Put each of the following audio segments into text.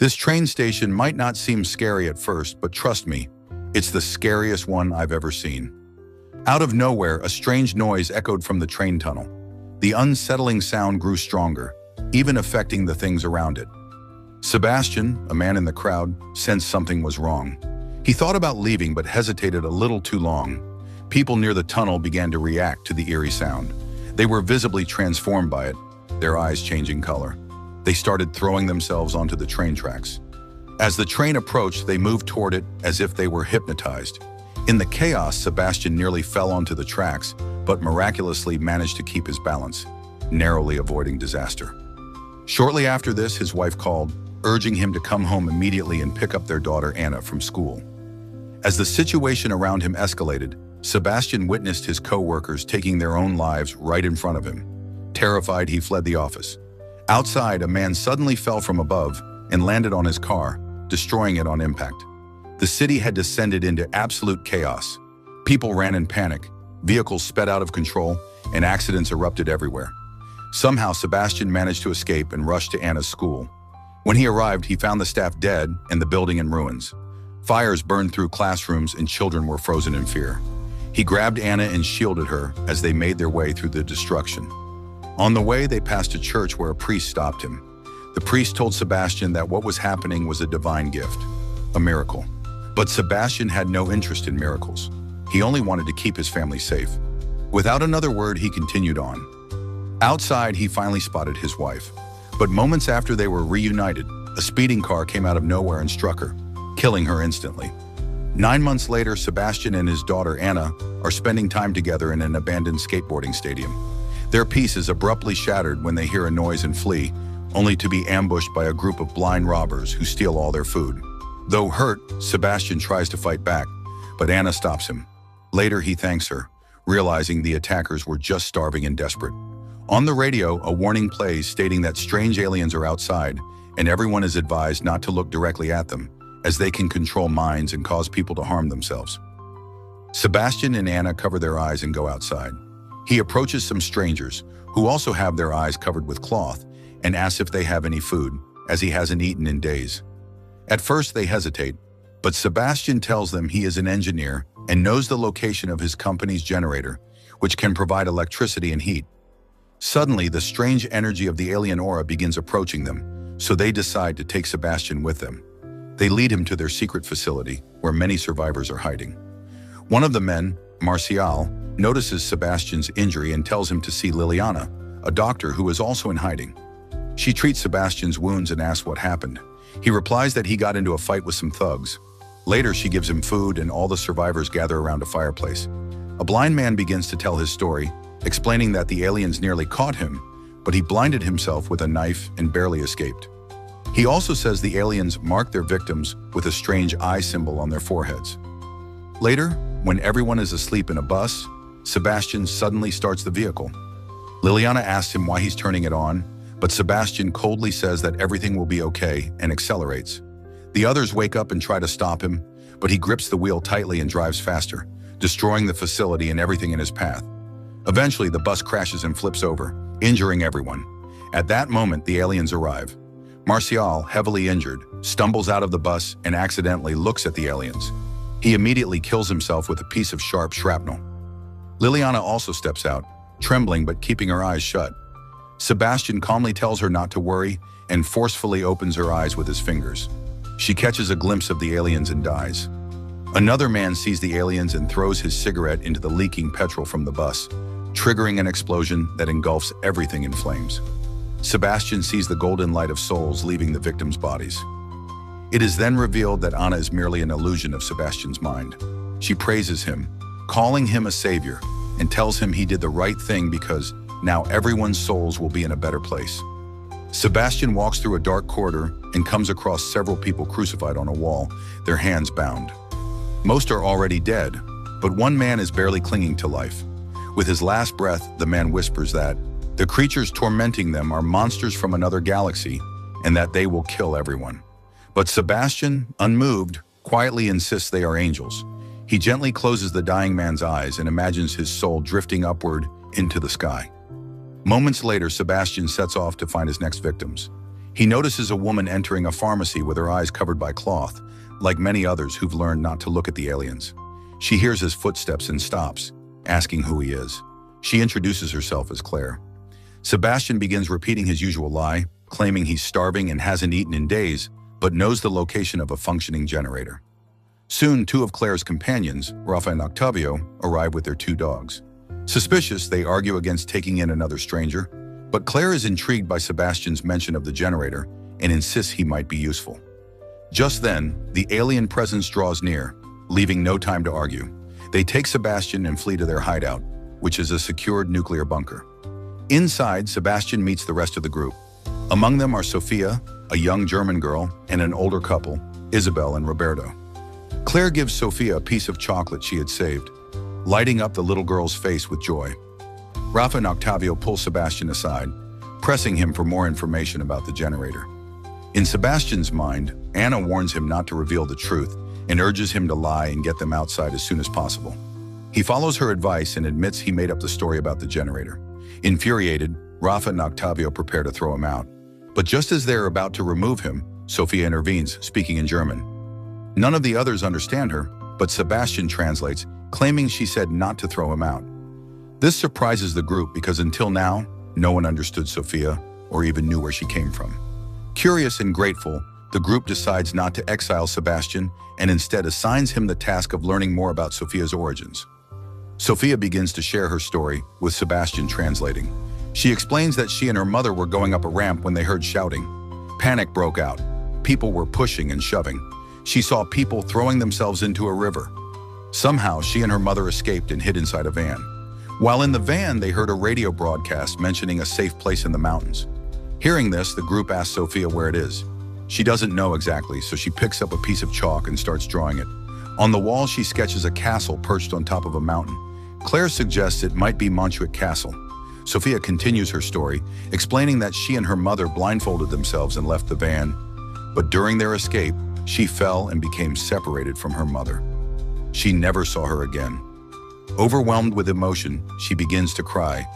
This train station might not seem scary at first, but trust me, it's the scariest one I've ever seen. Out of nowhere, a strange noise echoed from the train tunnel. The unsettling sound grew stronger, even affecting the things around it. Sebastian, a man in the crowd, sensed something was wrong. He thought about leaving but hesitated a little too long. People near the tunnel began to react to the eerie sound. They were visibly transformed by it, their eyes changing color. They started throwing themselves onto the train tracks. As the train approached, they moved toward it as if they were hypnotized. In the chaos, Sebastian nearly fell onto the tracks, but miraculously managed to keep his balance, narrowly avoiding disaster. Shortly after this, his wife called, urging him to come home immediately and pick up their daughter Anna from school. As the situation around him escalated, Sebastian witnessed his co-workers taking their own lives right in front of him. Terrified, he fled the office. Outside, a man suddenly fell from above and landed on his car, destroying it on impact. The city had descended into absolute chaos. People ran in panic, vehicles sped out of control, and accidents erupted everywhere. Somehow, Sebastian managed to escape and rushed to Anna's school. When he arrived, he found the staff dead and the building in ruins. Fires burned through classrooms and children were frozen in fear. He grabbed Anna and shielded her as they made their way through the destruction. On the way, they passed a church where a priest stopped him. The priest told Sebastian that what was happening was a divine gift, a miracle. But Sebastian had no interest in miracles. He only wanted to keep his family safe. Without another word, he continued on. Outside, he finally spotted his wife. But moments after they were reunited, a speeding car came out of nowhere and struck her, killing her instantly. 9 months later, Sebastian and his daughter Anna are spending time together in an abandoned skateboarding stadium. Their peace is abruptly shattered when they hear a noise and flee, only to be ambushed by a group of blind robbers who steal all their food. Though hurt, Sebastian tries to fight back, but Anna stops him. Later, he thanks her, realizing the attackers were just starving and desperate. On the radio, a warning plays stating that strange aliens are outside, and everyone is advised not to look directly at them, as they can control minds and cause people to harm themselves. Sebastian and Anna cover their eyes and go outside. He approaches some strangers, who also have their eyes covered with cloth, and asks if they have any food, as he hasn't eaten in days. At first, they hesitate, but Sebastian tells them he is an engineer and knows the location of his company's generator, which can provide electricity and heat. Suddenly, the strange energy of the alien aura begins approaching them, so they decide to take Sebastian with them. They lead him to their secret facility, where many survivors are hiding. One of the men, Marcial, notices Sebastian's injury and tells him to see Liliana, a doctor who is also in hiding. She treats Sebastian's wounds and asks what happened. He replies that he got into a fight with some thugs. Later, she gives him food and all the survivors gather around a fireplace. A blind man begins to tell his story, explaining that the aliens nearly caught him, but he blinded himself with a knife and barely escaped. He also says the aliens mark their victims with a strange eye symbol on their foreheads. Later, when everyone is asleep in a bus, Sebastian suddenly starts the vehicle. Liliana asks him why he's turning it on, but Sebastian coldly says that everything will be okay and accelerates. The others wake up and try to stop him, but he grips the wheel tightly and drives faster, destroying the facility and everything in his path. Eventually, the bus crashes and flips over, injuring everyone. At that moment, the aliens arrive. Marcial, heavily injured, stumbles out of the bus and accidentally looks at the aliens. He immediately kills himself with a piece of sharp shrapnel. Liliana also steps out, trembling but keeping her eyes shut. Sebastian calmly tells her not to worry and forcefully opens her eyes with his fingers. She catches a glimpse of the aliens and dies. Another man sees the aliens and throws his cigarette into the leaking petrol from the bus, triggering an explosion that engulfs everything in flames. Sebastian sees the golden light of souls leaving the victims' bodies. It is then revealed that Anna is merely an illusion of Sebastian's mind. She praises him, calling him a savior, and tells him he did the right thing because now everyone's souls will be in a better place. Sebastian walks through a dark corridor and comes across several people crucified on a wall, their hands bound. Most are already dead, but one man is barely clinging to life. With his last breath, the man whispers that the creatures tormenting them are monsters from another galaxy and that they will kill everyone. But Sebastian, unmoved, quietly insists they are angels. He gently closes the dying man's eyes and imagines his soul drifting upward into the sky. Moments later, Sebastian sets off to find his next victims. He notices a woman entering a pharmacy with her eyes covered by cloth, like many others who've learned not to look at the aliens. She hears his footsteps and stops, asking who he is. She introduces herself as Claire. Sebastian begins repeating his usual lie, claiming he's starving and hasn't eaten in days, but knows the location of a functioning generator. Soon, two of Claire's companions, Rafa and Octavio, arrive with their two dogs. Suspicious, they argue against taking in another stranger, but Claire is intrigued by Sebastian's mention of the generator and insists he might be useful. Just then, the alien presence draws near, leaving no time to argue. They take Sebastian and flee to their hideout, which is a secured nuclear bunker. Inside, Sebastian meets the rest of the group. Among them are Sofia, a young German girl, and an older couple, Isabel and Roberto. Claire gives Sofia a piece of chocolate she had saved, lighting up the little girl's face with joy. Rafa and Octavio pull Sebastian aside, pressing him for more information about the generator. In Sebastian's mind, Anna warns him not to reveal the truth and urges him to lie and get them outside as soon as possible. He follows her advice and admits he made up the story about the generator. Infuriated, Rafa and Octavio prepare to throw him out. But just as they're about to remove him, Sofia intervenes, speaking in German. None of the others understand her, but Sebastian translates, claiming she said not to throw him out. This surprises the group because until now, no one understood Sofia or even knew where she came from. Curious and grateful, the group decides not to exile Sebastian and instead assigns him the task of learning more about Sofia's origins. Sofia begins to share her story, with Sebastian translating. She explains that she and her mother were going up a ramp when they heard shouting. Panic broke out. People were pushing and shoving. She saw people throwing themselves into a river. Somehow, she and her mother escaped and hid inside a van. While in the van, they heard a radio broadcast mentioning a safe place in the mountains. Hearing this, the group asks Sofia where it is. She doesn't know exactly, so she picks up a piece of chalk and starts drawing it. On the wall, she sketches a castle perched on top of a mountain. Claire suggests it might be Montjuic Castle. Sofia continues her story, explaining that she and her mother blindfolded themselves and left the van. But during their escape, she fell and became separated from her mother. She never saw her again. Overwhelmed with emotion, she begins to cry,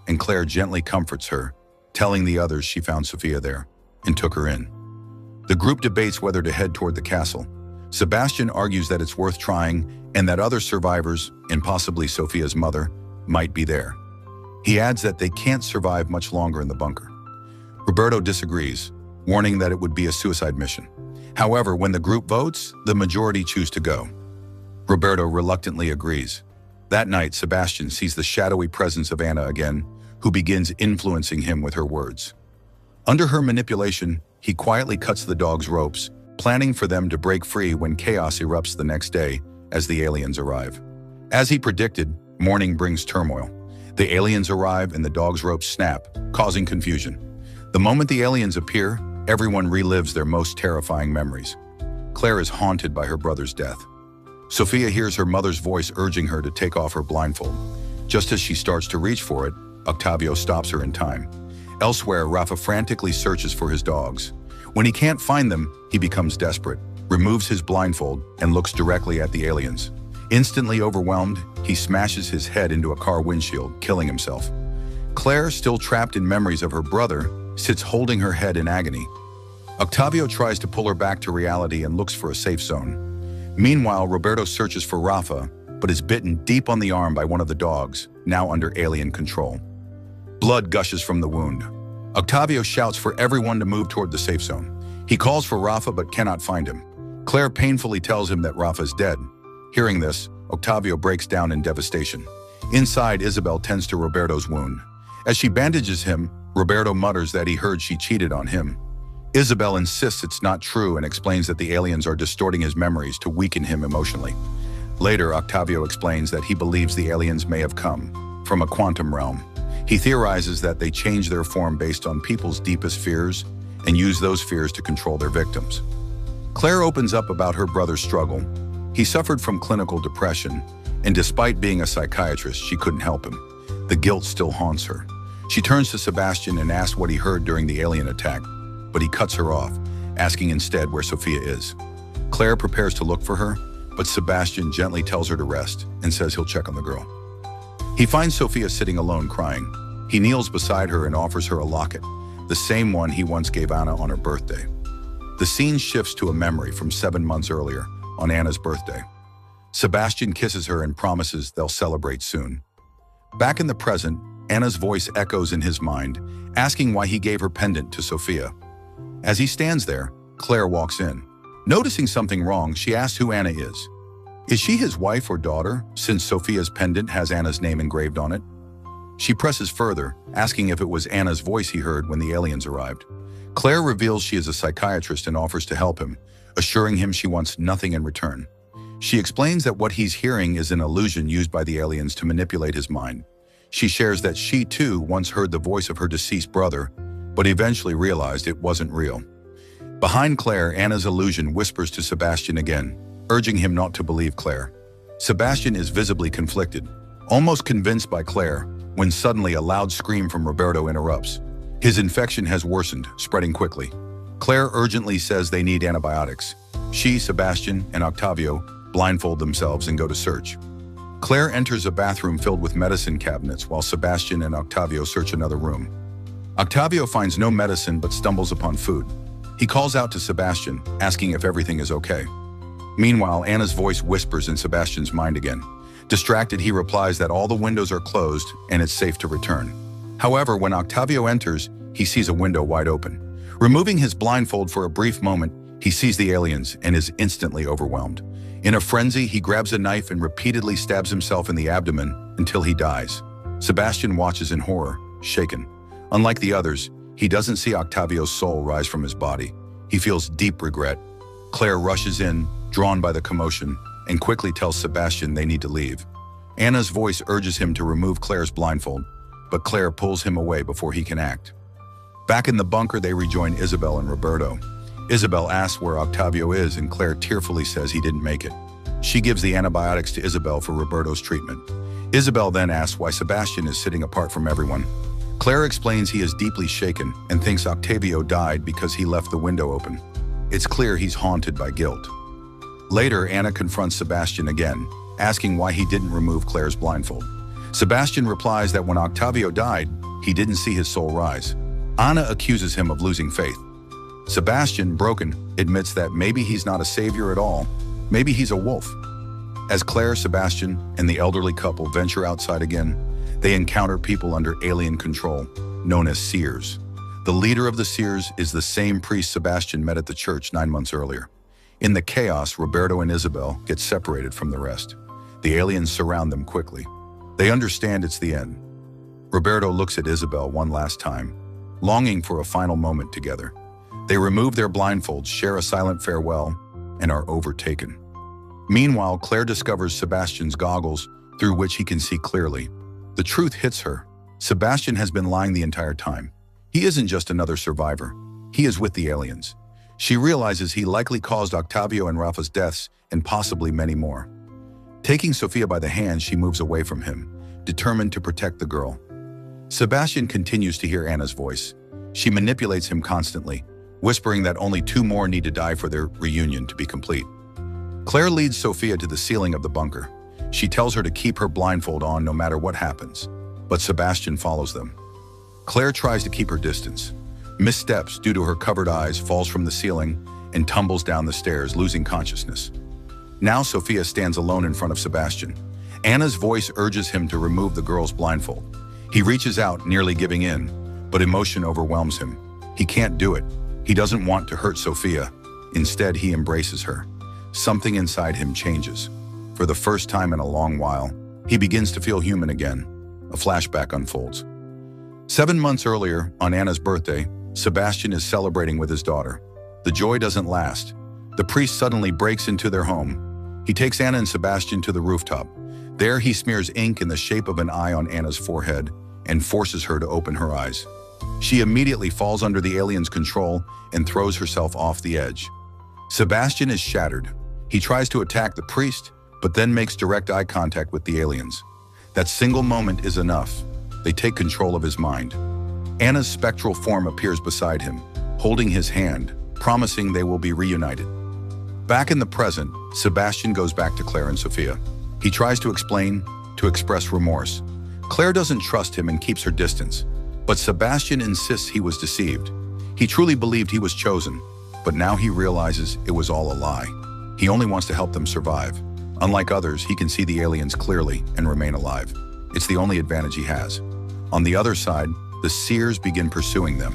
and Claire gently comforts her, telling the others she found Sofia there and took her in. The group debates whether to head toward the castle. Sebastian argues that it's worth trying and that other survivors, and possibly Sofia's mother, might be there. He adds that they can't survive much longer in the bunker. Roberto disagrees, warning that it would be a suicide mission. However, when the group votes, the majority choose to go. Roberto reluctantly agrees. That night, Sebastian sees the shadowy presence of Anna again, who begins influencing him with her words. Under her manipulation, he quietly cuts the dog's ropes, planning for them to break free when chaos erupts the next day as the aliens arrive. As he predicted, morning brings turmoil. The aliens arrive and the dog's ropes snap, causing confusion. The moment the aliens appear, everyone relives their most terrifying memories. Claire is haunted by her brother's death. Sofia hears her mother's voice urging her to take off her blindfold. Just as she starts to reach for it, Octavio stops her in time. Elsewhere, Rafa frantically searches for his dogs. When he can't find them, he becomes desperate, removes his blindfold, and looks directly at the aliens. Instantly overwhelmed, he smashes his head into a car windshield, killing himself. Claire, still trapped in memories of her brother, sits holding her head in agony. Octavio tries to pull her back to reality and looks for a safe zone. Meanwhile, Roberto searches for Rafa, but is bitten deep on the arm by one of the dogs, now under alien control. Blood gushes from the wound. Octavio shouts for everyone to move toward the safe zone. He calls for Rafa but cannot find him. Claire painfully tells him that Rafa is dead. Hearing this, Octavio breaks down in devastation. Inside, Isabel tends to Roberto's wound. As she bandages him, Roberto mutters that he heard she cheated on him. Isabel insists it's not true and explains that the aliens are distorting his memories to weaken him emotionally. Later, Octavio explains that he believes the aliens may have come from a quantum realm. He theorizes that they change their form based on people's deepest fears and use those fears to control their victims. Claire opens up about her brother's struggle. He suffered from clinical depression, and despite being a psychiatrist, she couldn't help him. The guilt still haunts her. She turns to Sebastian and asks what he heard during the alien attack, but he cuts her off, asking instead where Sofia is. Claire prepares to look for her, but Sebastian gently tells her to rest and says he'll check on the girl. He finds Sofia sitting alone crying. He kneels beside her and offers her a locket, the same one he once gave Anna on her birthday. The scene shifts to a memory from 7 months earlier, on Anna's birthday. Sebastian kisses her and promises they'll celebrate soon. Back in the present, Anna's voice echoes in his mind, asking why he gave her pendant to Sophia. As he stands there, Claire walks in. Noticing something wrong, she asks who Anna is. Is she his wife or daughter, since Sophia's pendant has Anna's name engraved on it? She presses further, asking if it was Anna's voice he heard when the aliens arrived. Claire reveals she is a psychiatrist and offers to help him, assuring him she wants nothing in return. She explains that what he's hearing is an illusion used by the aliens to manipulate his mind. She shares that she too once heard the voice of her deceased brother, but eventually realized it wasn't real. Behind Claire, Anna's illusion whispers to Sebastian again, urging him not to believe Claire. Sebastian is visibly conflicted, almost convinced by Claire, when suddenly a loud scream from Roberto interrupts. His infection has worsened, spreading quickly. Claire urgently says they need antibiotics. She, Sebastian, and Octavio blindfold themselves and go to search. Claire enters a bathroom filled with medicine cabinets while Sebastian and Octavio search another room. Octavio finds no medicine but stumbles upon food. He calls out to Sebastian, asking if everything is okay. Meanwhile, Anna's voice whispers in Sebastian's mind again. Distracted, he replies that all the windows are closed and it's safe to return. However, when Octavio enters, he sees a window wide open. Removing his blindfold for a brief moment, he sees the aliens and is instantly overwhelmed. In a frenzy, he grabs a knife and repeatedly stabs himself in the abdomen until he dies. Sebastian watches in horror, shaken. Unlike the others, he doesn't see Octavio's soul rise from his body. He feels deep regret. Claire rushes in, drawn by the commotion, and quickly tells Sebastian they need to leave. Anna's voice urges him to remove Claire's blindfold, but Claire pulls him away before he can act. Back in the bunker, they rejoin Isabel and Roberto. Isabel asks where Octavio is, and Claire tearfully says he didn't make it. She gives the antibiotics to Isabel for Roberto's treatment. Isabel then asks why Sebastian is sitting apart from everyone. Claire explains he is deeply shaken and thinks Octavio died because he left the window open. It's clear he's haunted by guilt. Later, Anna confronts Sebastian again, asking why he didn't remove Claire's blindfold. Sebastian replies that when Octavio died, he didn't see his soul rise. Anna accuses him of losing faith. Sebastian, broken, admits that maybe he's not a savior at all, maybe he's a wolf. As Claire, Sebastian, and the elderly couple venture outside again, they encounter people under alien control, known as seers. The leader of the seers is the same priest Sebastian met at the church 9 months earlier. In the chaos, Roberto and Isabel get separated from the rest. The aliens surround them quickly. They understand it's the end. Roberto looks at Isabel one last time, longing for a final moment together. They remove their blindfolds, share a silent farewell, and are overtaken. Meanwhile, Claire discovers Sebastian's goggles, through which he can see clearly. The truth hits her. Sebastian has been lying the entire time. He isn't just another survivor. He is with the aliens. She realizes he likely caused Octavio and Rafa's deaths and possibly many more. Taking Sophia by the hand, she moves away from him, determined to protect the girl. Sebastian continues to hear Anna's voice. She manipulates him constantly, whispering that only 2 more need to die for their reunion to be complete. Claire leads Sophia to the ceiling of the bunker. She tells her to keep her blindfold on no matter what happens, but Sebastian follows them. Claire tries to keep her distance, missteps due to her covered eyes, falls from the ceiling, and tumbles down the stairs, losing consciousness. Now Sophia stands alone in front of Sebastian. Anna's voice urges him to remove the girl's blindfold. He reaches out, nearly giving in, but emotion overwhelms him. He can't do it. He doesn't want to hurt Sophia. Instead, he embraces her. Something inside him changes. For the first time in a long while, he begins to feel human again. A flashback unfolds. 7 months earlier, on Anna's birthday, Sebastian is celebrating with his daughter. The joy doesn't last. The priest suddenly breaks into their home. He takes Anna and Sebastian to the rooftop. There, he smears ink in the shape of an eye on Anna's forehead and forces her to open her eyes. She immediately falls under the alien's control and throws herself off the edge. Sebastian is shattered. He tries to attack the priest, but then makes direct eye contact with the aliens. That single moment is enough. They take control of his mind. Anna's spectral form appears beside him, holding his hand, promising they will be reunited. Back in the present, Sebastian goes back to Claire and Sophia. He tries to explain, to express remorse. Claire doesn't trust him and keeps her distance. But Sebastian insists he was deceived. He truly believed he was chosen, but now he realizes it was all a lie. He only wants to help them survive. Unlike others, he can see the aliens clearly and remain alive. It's the only advantage he has. On the other side, the seers begin pursuing them.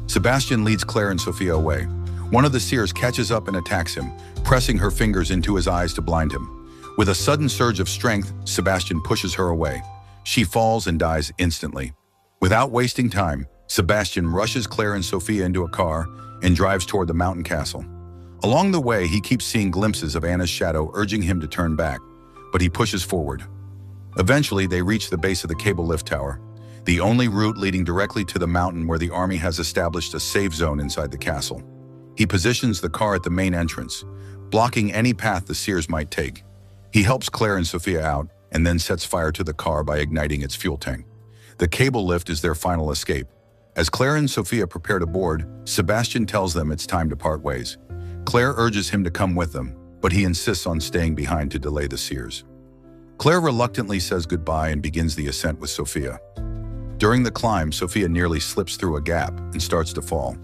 Sebastian leads Claire and Sophia away. One of the seers catches up and attacks him, pressing her fingers into his eyes to blind him. With a sudden surge of strength, Sebastian pushes her away. She falls and dies instantly. Without wasting time, Sebastian rushes Claire and Sophia into a car and drives toward the mountain castle. Along the way, he keeps seeing glimpses of Anna's shadow urging him to turn back, but he pushes forward. Eventually, they reach the base of the cable lift tower, the only route leading directly to the mountain where the army has established a safe zone inside the castle. He positions the car at the main entrance, blocking any path the seers might take. He helps Claire and Sophia out and then sets fire to the car by igniting its fuel tank. The cable lift is their final escape. As Claire and Sophia prepare to board, Sebastian tells them it's time to part ways. Claire urges him to come with them, but he insists on staying behind to delay the seers. Claire reluctantly says goodbye and begins the ascent with Sophia. During the climb, Sophia nearly slips through a gap and starts to fall.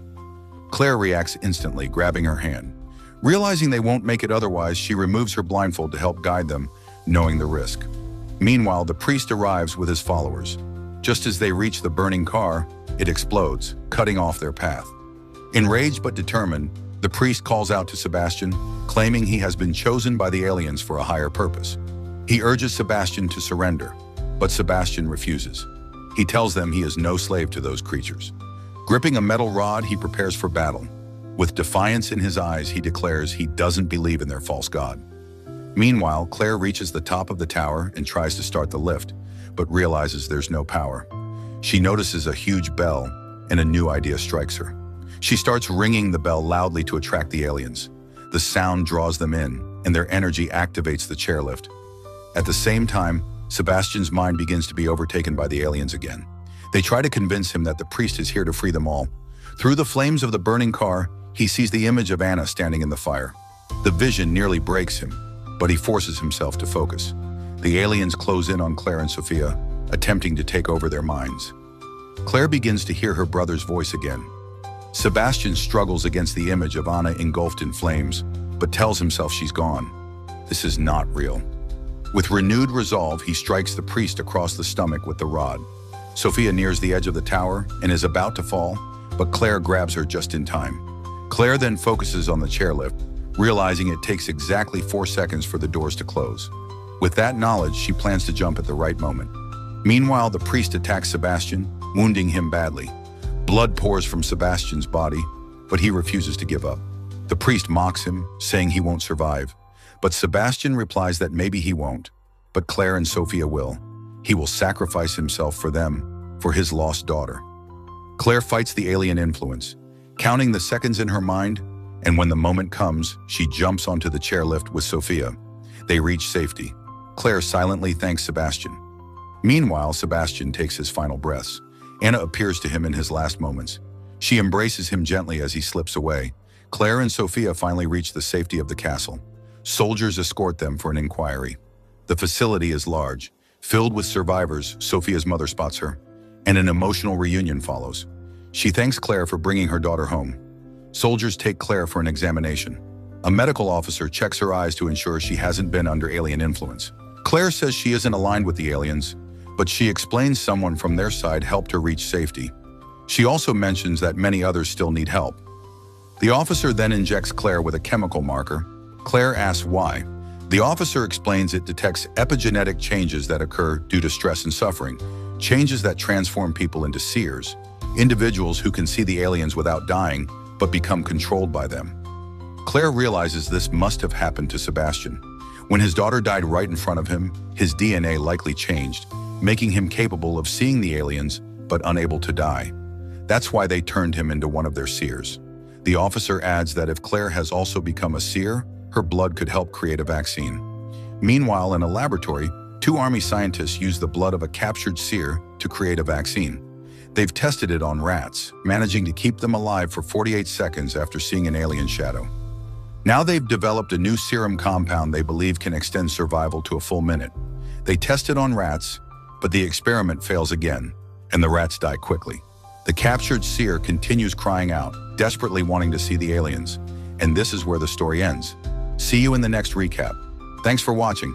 Claire reacts instantly, grabbing her hand. Realizing they won't make it otherwise, she removes her blindfold to help guide them, knowing the risk. Meanwhile, the priest arrives with his followers. Just as they reach the burning car, it explodes, cutting off their path. Enraged but determined, the priest calls out to Sebastian, claiming he has been chosen by the aliens for a higher purpose. He urges Sebastian to surrender, but Sebastian refuses. He tells them he is no slave to those creatures. Gripping a metal rod, he prepares for battle. With defiance in his eyes, he declares he doesn't believe in their false god. Meanwhile, Claire reaches the top of the tower and tries to start the lift, but realizes there's no power. She notices a huge bell, and a new idea strikes her. She starts ringing the bell loudly to attract the aliens. The sound draws them in, and their energy activates the chairlift. At the same time, Sebastian's mind begins to be overtaken by the aliens again. They try to convince him that the priest is here to free them all. Through the flames of the burning car, he sees the image of Anna standing in the fire. The vision nearly breaks him, but he forces himself to focus. The aliens close in on Claire and Sophia, attempting to take over their minds. Claire begins to hear her brother's voice again. Sebastian struggles against the image of Anna engulfed in flames, but tells himself she's gone. This is not real. With renewed resolve, he strikes the priest across the stomach with the rod. Sophia nears the edge of the tower and is about to fall, but Claire grabs her just in time. Claire then focuses on the chairlift, realizing it takes exactly 4 seconds for the doors to close. With that knowledge, she plans to jump at the right moment. Meanwhile, the priest attacks Sebastian, wounding him badly. Blood pours from Sebastian's body, but he refuses to give up. The priest mocks him, saying he won't survive. But Sebastian replies that maybe he won't, but Claire and Sophia will. He will sacrifice himself for them, for his lost daughter. Claire fights the alien influence, counting the seconds in her mind, and when the moment comes, she jumps onto the chairlift with Sophia. They reach safety. Claire silently thanks Sebastian. Meanwhile, Sebastian takes his final breaths. Anna appears to him in his last moments. She embraces him gently as he slips away. Claire and Sophia finally reach the safety of the castle. Soldiers escort them for an inquiry. The facility is large, filled with survivors. Sophia's mother spots her, and an emotional reunion follows. She thanks Claire for bringing her daughter home. Soldiers take Claire for an examination. A medical officer checks her eyes to ensure she hasn't been under alien influence. Claire says she isn't aligned with the aliens, but she explains someone from their side helped her reach safety. She also mentions that many others still need help. The officer then injects Claire with a chemical marker. Claire asks why. The officer explains it detects epigenetic changes that occur due to stress and suffering, changes that transform people into seers, individuals who can see the aliens without dying, but become controlled by them. Claire realizes this must have happened to Sebastian. When his daughter died right in front of him, his DNA likely changed, making him capable of seeing the aliens, but unable to die. That's why they turned him into one of their seers. The officer adds that if Claire has also become a seer, her blood could help create a vaccine. Meanwhile, in a laboratory, 2 army scientists use the blood of a captured seer to create a vaccine. They've tested it on rats, managing to keep them alive for 48 seconds after seeing an alien shadow. Now they've developed a new serum compound they believe can extend survival to a full minute. They test it on rats, but the experiment fails again, and the rats die quickly. The captured seer continues crying out, desperately wanting to see the aliens. And this is where the story ends. See you in the next recap. Thanks for watching.